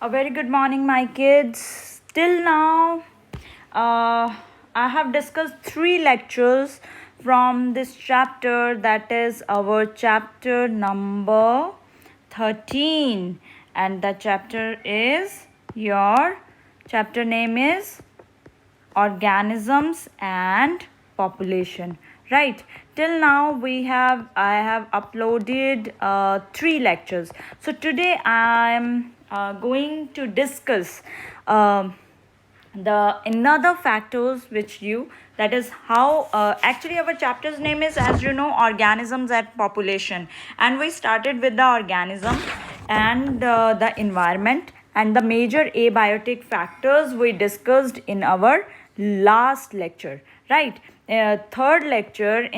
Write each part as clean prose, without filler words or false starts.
A very good morning, my kids. Till now, I have discussed 3 lectures from this chapter, that is our chapter number 13. And the chapter is your chapter name is organisms and population, right? Till now I have uploaded 3 lectures. So today I am going to discuss the another factors which you, that is how actually our chapter's name is, as you know, organisms and population, and we started with the organism and the environment and the major abiotic factors we discussed in our last lecture, right? Third lecture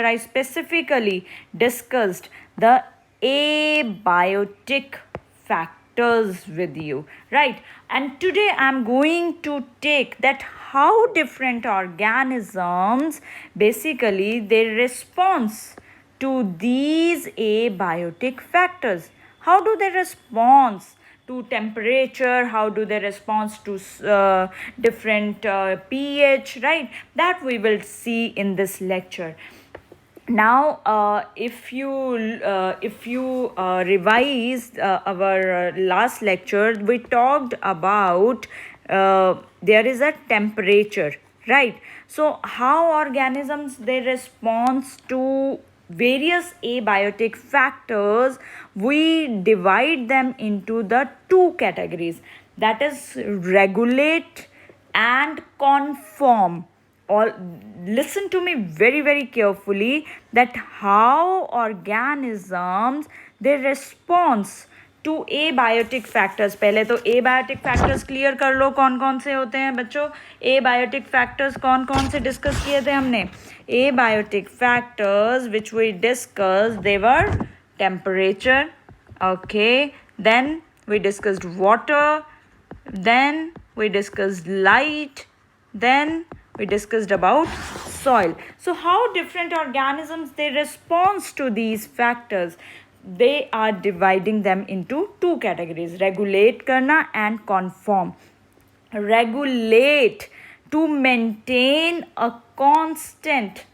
I specifically discussed the abiotic factors with you, right? And today I'm going to take that how different organisms basically their response to these abiotic factors. How do they respond to temperature? How do they respond to different pH, right? That we will see in this lecture. Now if you revise our last lecture, we talked about there is a temperature, right? So how organisms they respond to various abiotic factors, we divide them into the 2 categories, that is regulate and conform. All listen to me very carefully, that how organisms they response to abiotic factors. पहले तो abiotic factors clear कर लो कौन कौन से होते हैं बच्चों. abiotic factors कौन कौन से discuss किए थे हमने. abiotic factors which we discussed, they were temperature, okay, then we discussed water, then we discussed light, then we discussed about soil. So how different organisms they respond to these factors, they are dividing them into 2 categories, regulate karna and conform. Regulate, to maintain a constant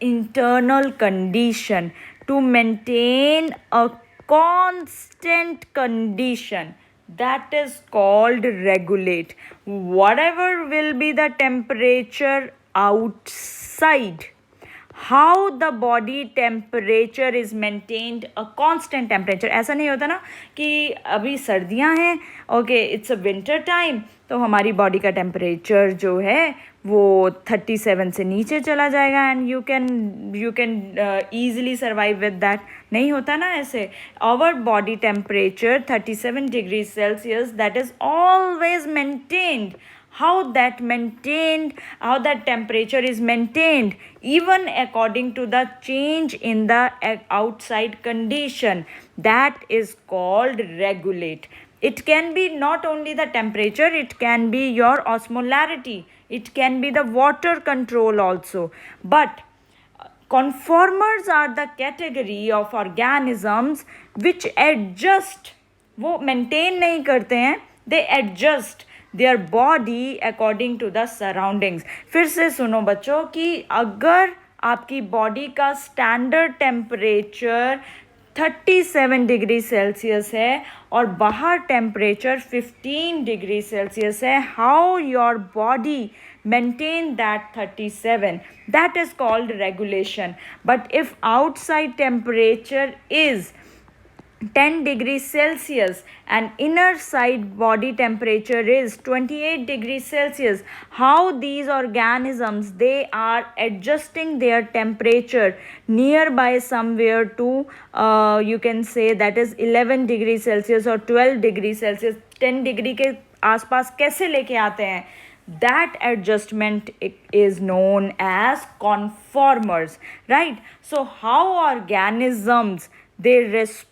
internal condition, to maintain a constant condition, that is called regulate. Whatever will be the temperature outside, how the body temperature is maintained a constant temperature. ऐसा नहीं होता ना कि अभी सर्दियां हैं, okay, it's a winter time, तो हमारी बॉडी का टेम्परेचर जो है वो 37 से नीचे चला जाएगा and you can easily survive with that. नहीं होता ना ऐसे. Our body temperature 37 degree Celsius, that is always maintained. How that temperature is maintained even according to the change in the outside condition, that is called regulate. It can be not only the temperature, it can be your osmolarity, it can be the water control also. But conformers are the category of organisms which adjust, वो maintain नहीं करते हैं, they adjust their body according to the surroundings. फिर से सुनो बच्चों कि अगर आपकी बॉडी का स्टैंडर्ड टेम्परेचर 37 डिग्री सेल्सियस है और बाहर टेम्परेचर 15 डिग्री सेल्सियस है, how your body maintain that 37, that is called regulation. But if outside temperature is 10 degrees Celsius and inner side body temperature is 28 degrees Celsius, how these organisms they are adjusting their temperature nearby somewhere to you can say that is 11 degrees Celsius or 12 degrees Celsius, 10 degree के आसपास कैसे लेके आते हैं, that adjustment is known as conformers, right? So how organisms they respond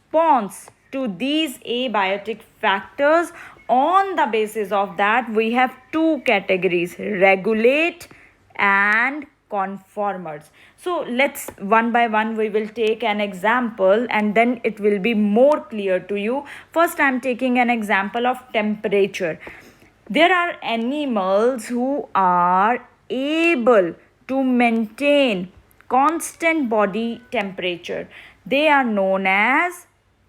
to these abiotic factors, on the basis of that we have 2 categories, regulate and conformers. So let's one by one we will take an example and then it will be more clear to you. First I am taking an example of temperature. There are animals who are able to maintain constant body temperature. They are known as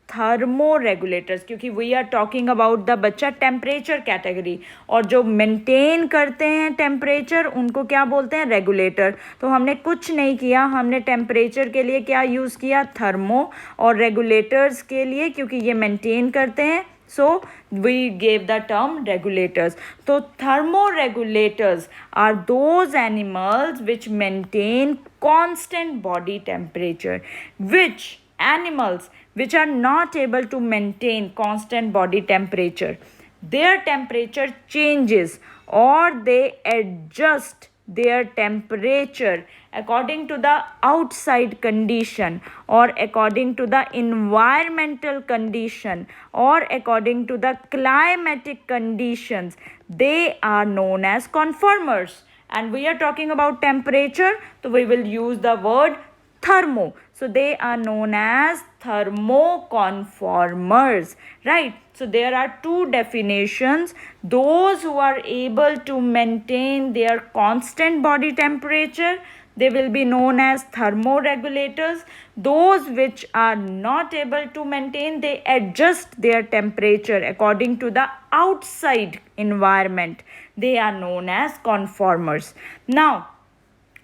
thermoregulators, क्योंकि we are talking about the बच्चा temperature category, और जो maintain करते हैं temperature उनको क्या बोलते हैं, रेगुलेटर. तो हमने कुछ नहीं किया, हमने टेम्परेचर के लिए क्या यूज़ किया, थर्मो, और रेगुलेटर्स के लिए क्योंकि ये मेंटेन करते हैं so we gave the term regulators. So thermoregulators are those animals which maintain constant body temperature. Which animals which are not able to maintain constant body temperature, their temperature changes or they adjust their temperature according to the outside condition or according to the environmental condition or according to the climatic conditions, they are known as conformers. And we are talking about temperature, so we will use the word thermo. So they are known as thermoconformers, right? So there are two definitions. Those who are able to maintain their constant body temperature, they will be known as thermoregulators. Those which are not able to maintain, they adjust their temperature according to the outside environment. They are known as conformers. Now,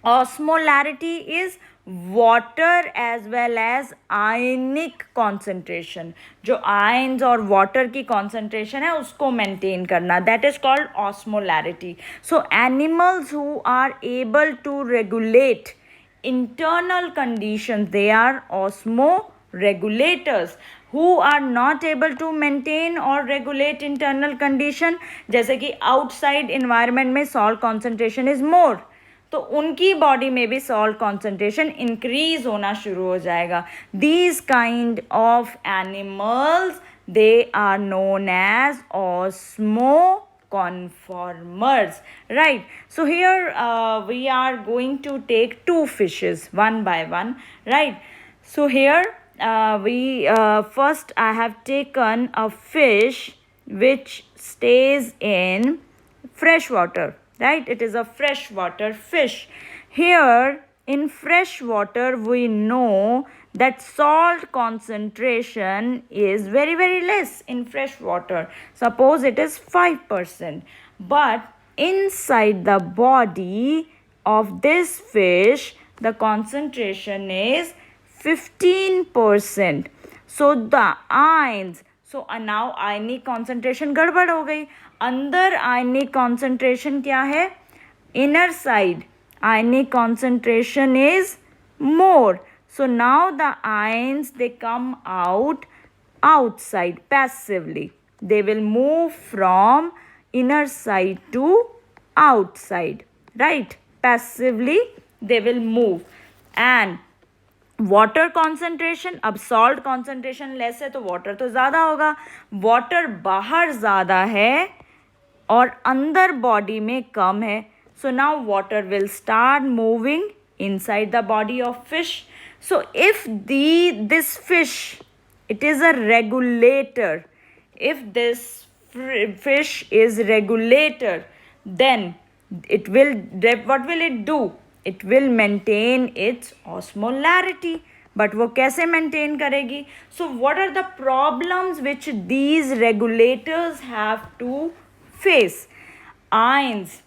osmolarity is water as well as ionic concentration. जो ions और water की concentration है उसको maintain करना, that is called osmolarity. So animals who are able to regulate internal conditions, they are osmoregulators. Who are not able to maintain or regulate internal condition, जैसे कि outside environment में salt concentration is more, तो उनकी body में भी salt concentration increase होना शुरू हो जाएगा. These kind of animals, they are known as osmoconformers, right? So here we are going to take two fishes one by one, right? So here first I have taken a fish which stays in fresh water, right? It is a freshwater fish. Here in fresh water we know that salt concentration is very very less in fresh water. Suppose it is 5%, but inside the body of this fish the concentration is 15%. So the ions, so now ionic concentration गड़बड़ हो गई. अंदर आयनिक concentration क्या है, inner side ionic concentration is more. So now the ions they come out outside passively. They will move from inner side to outside, right? Passively they will move. And water concentration, अब salt concentration less है तो water तो ज़्यादा होगा, water बाहर ज़्यादा है और अंदर बॉडी में कम है. So now water will start moving inside the body of fish. So if this fish, it is a regulator, if this fish is regulator, then it will, what will it do, it will maintain its osmolarity. But वो कैसे maintain करेगी? So what are the problems which these regulators have to face? Ions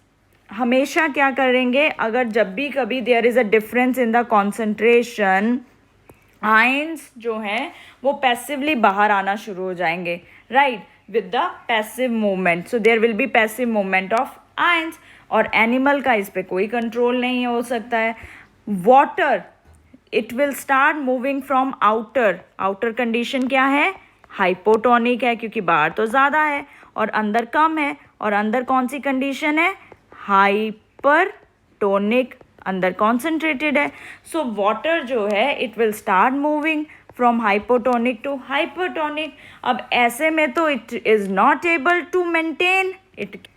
हमेशा क्या करेंगे, अगर जब भी कभी there is a difference in the concentration, आयन्स जो हैं वो पैसिवली बाहर आना शुरू हो जाएंगे, right, with the passive movement. So there will be passive movement of ions. और एनिमल का इस पे कोई कंट्रोल नहीं हो सकता है. Water, it will start moving from outer. Outer condition क्या है, हाइपोटोनिक है क्योंकि बाहर तो ज़्यादा है और अंदर कम है. और अंदर कौन सी कंडीशन है, हाइपरटोनिक, अंदर कॉन्सेंट्रेटेड है. सो वाटर जो है it will start moving from hypotonic to hypertonic. अब ऐसे में तो it is not able to maintain it.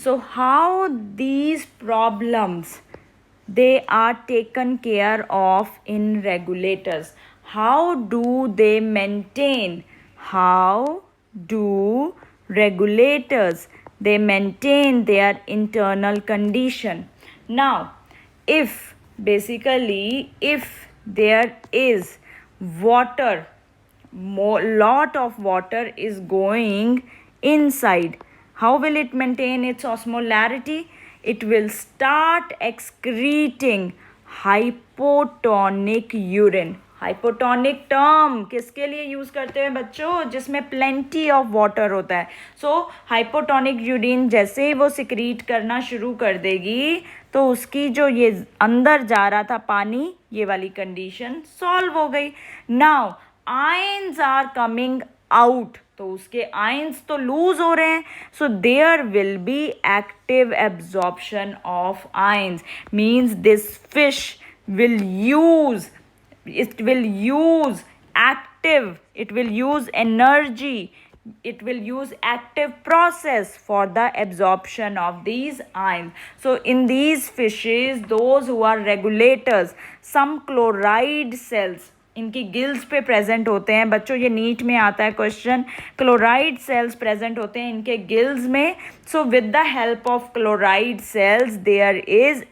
So how these problems they are taken care of in regulators. How do they maintain? How do regulators they maintain their internal condition? Now, if basically if there is water, lot of water is going inside, how will it maintain its osmolarity? It will start excreting hypotonic urine. Hypotonic term किसके लिए use करते हैं बच्चों? जिसमें plenty of water होता है. सो hypotonic urine जैसे ही वो सिक्रीट करना शुरू कर देगी तो उसकी जो ये अंदर जा रहा था पानी, ये वाली कंडीशन सॉल्व हो गई. Now ions are coming out, तो उसके आयंस तो लूज हो रहे हैं. So there will be active absorption of ions. Means this fish will use, it will use active, it will use energy, it will use active process for the absorption of these ions. So in these fishes, those who are regulators, some chloride cells इनकी gills पे present होते हैं. बच्चों ये NEET में आता है question, chloride cells present होते हैं इनके गिल्स में. So with the help of chloride cells there is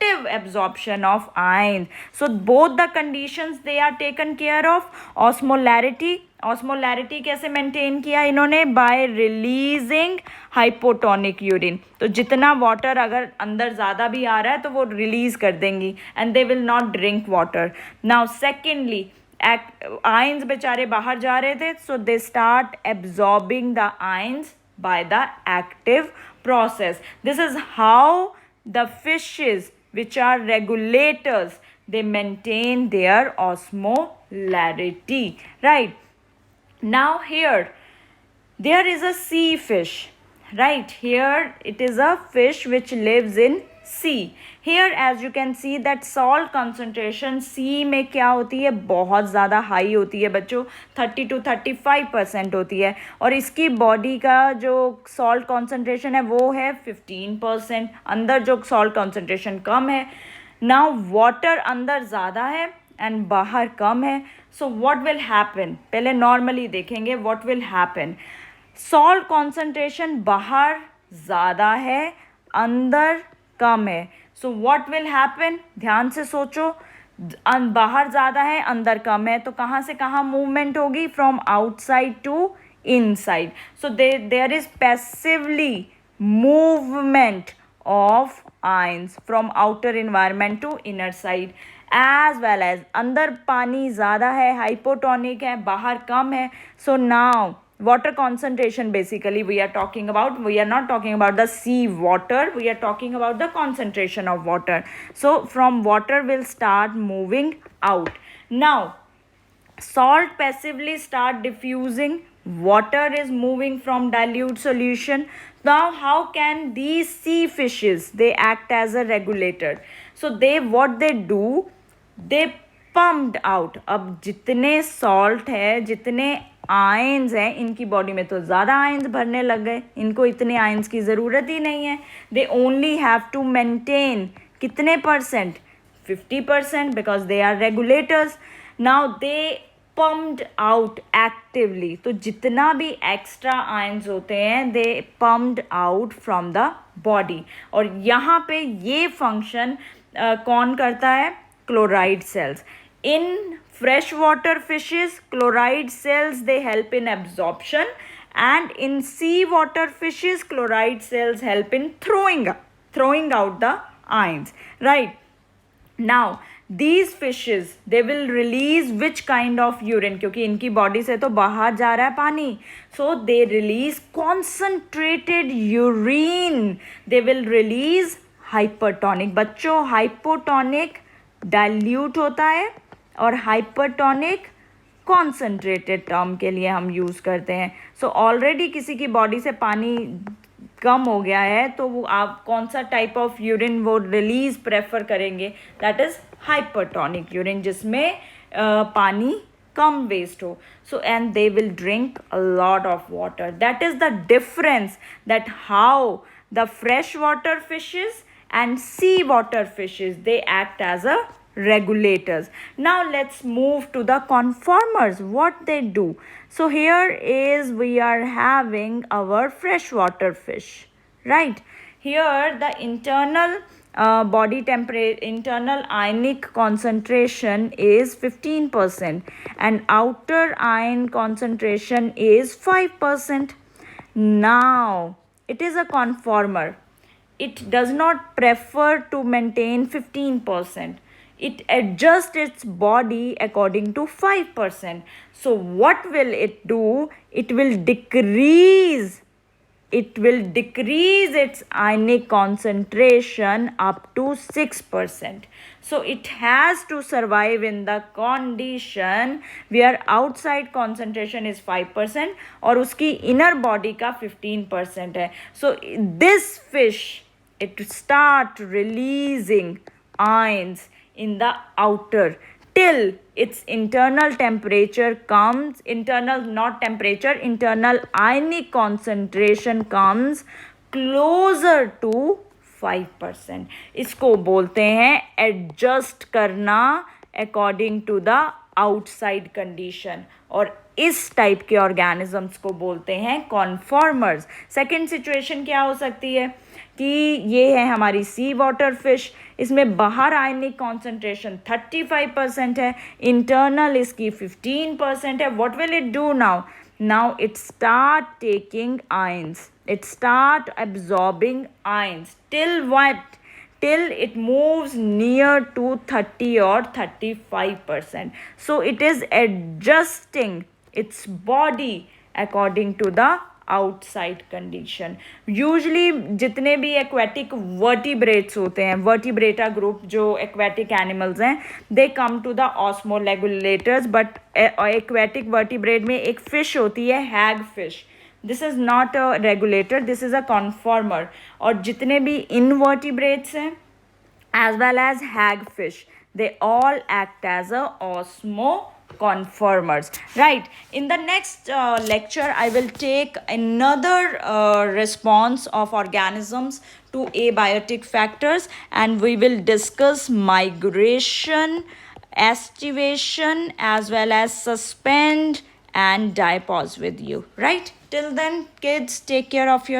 active absorption of ions. So both the conditions they are taken care of. Osmolarity, osmolarity कैसे maintain किया इन्होंने? by releasing hypotonic urine. तो जितना water अगर अंदर ज़्यादा भी आ रहा है तो वो release कर देंगी and they will not drink water. Now secondly, ions बेचारे बाहर जा रहे थे, so they start absorbing the ions by the active process. This is how the fishes which are regulators, they maintain their osmolarity, right? Now here there is a sea fish, right? Here it is a fish which lives in sea. Here as you can see that salt concentration sea में क्या होती है? बहुत ज़्यादा high होती है बच्चों, 30 to 35% होती है. और इसकी बॉडी का जो सॉल्ट कॉन्सेंट्रेशन है वो है 15%. अंदर जो सॉल्ट कॉन्सेंट्रेशन कम है. नाउ वाटर अंदर ज़्यादा है एंड बाहर कम है. So what will happen? पहले नॉर्मली देखेंगे what will happen. Salt concentration बाहर ज़्यादा है, अंदर कम है. So what will happen? ध्यान से सोचो, बाहर ज़्यादा है अंदर कम है तो कहाँ से कहाँ मूवमेंट होगी? From outside to inside. So there is passively movement of ions from outer environment to inner side. As well as अंदर पानी ज़्यादा है, हाइपोटोनिक है, बाहर कम है. So now water concentration basically we are talking about, we are not talking about the sea water, we are talking about the concentration of water. So from water will start moving out. Now salt passively start diffusing, water is moving from dilute solution. Now how can these sea fishes they act as a regulator? So they what they do, they pumped out. अब जितने salt है, जितने ions हैं इनकी body में, तो ज़्यादा ions भरने लग गए, इनको इतने आयंस की ज़रूरत ही नहीं है. They only have to maintain कितने percent? 50%, because they are regulators. Now they pumped out actively. तो जितना भी एक्स्ट्रा आयंस होते हैं they pumped out from the body. और यहाँ पे ये फंक्शन कौन करता है? Chloride cells. In freshwater fishes, chloride cells they help in absorption, and in seawater fishes, chloride cells help in throwing out the ions. Right? Now these fishes they will release which kind of urine? क्योंकि इनकी body से तो बाहर जा रहा है पानी. So they release concentrated urine. They will release hypertonic. बच्चों hypotonic dilute होता है और हाइपरटोनिक कॉन्सेंट्रेटेड टर्म के लिए हम यूज़ करते हैं. सो ऑलरेडी किसी की बॉडी से पानी कम हो गया है तो वो आप कौन सा टाइप ऑफ यूरिन वो रिलीज प्रेफर करेंगे? दैट इज़ हाइपरटोनिक यूरिन, जिसमें पानी कम वेस्ट हो. So and they will drink a lot of water. That is the difference, that how the fresh water fishes and sea water fishes, they act as a regulators. Now let's move to the conformers, what they do. So here is we are having our freshwater fish, right? Here the internal body temperature, internal ionic concentration is 15% and outer ion concentration is 5%. Now it is a conformer, it does not prefer to maintain 15%, it adjusts its body according to 5%. So what will it do? It will decrease its ionic concentration up to 6%. So it has to survive in the condition where outside concentration is 5% और उसकी inner body का 15% है. So this fish, it start releasing ions in the outer till its internal temperature comes, internal ionic concentration comes closer to 5%. इसको बोलते हैं adjust करना according to the outside condition और इस टाइप के ऑर्गेनिजम्स को बोलते हैं कॉन्फॉर्मर्स. सेकेंड सिचुएशन क्या हो सकती है कि ये है हमारी सी वाटर फिश, इसमें बाहर आयनिक कॉन्सेंट्रेशन 35% है, इंटरनल इसकी 15% है. What will it do now? Now it start taking ions, it start absorbing ions till what? Till it moves near to 30 or 35%. So it is adjusting its body according to the outside condition. Usually जितने भी aquatic vertebrates होते हैं, vertebrata group जो aquatic animals हैं, they come to the osmoregulators. But aquatic vertebrate में एक fish होती है hagfish, this is not a regulator, this is a conformer. और जितने भी इनवर्टिब्रेट्स हैं as well as hagfish, they all act as a osmoconformers, right? In the next lecture I will take another response of organisms to abiotic factors, and we will discuss migration, estivation, as well as suspend and diapause with you, right? Till then, kids, take care of your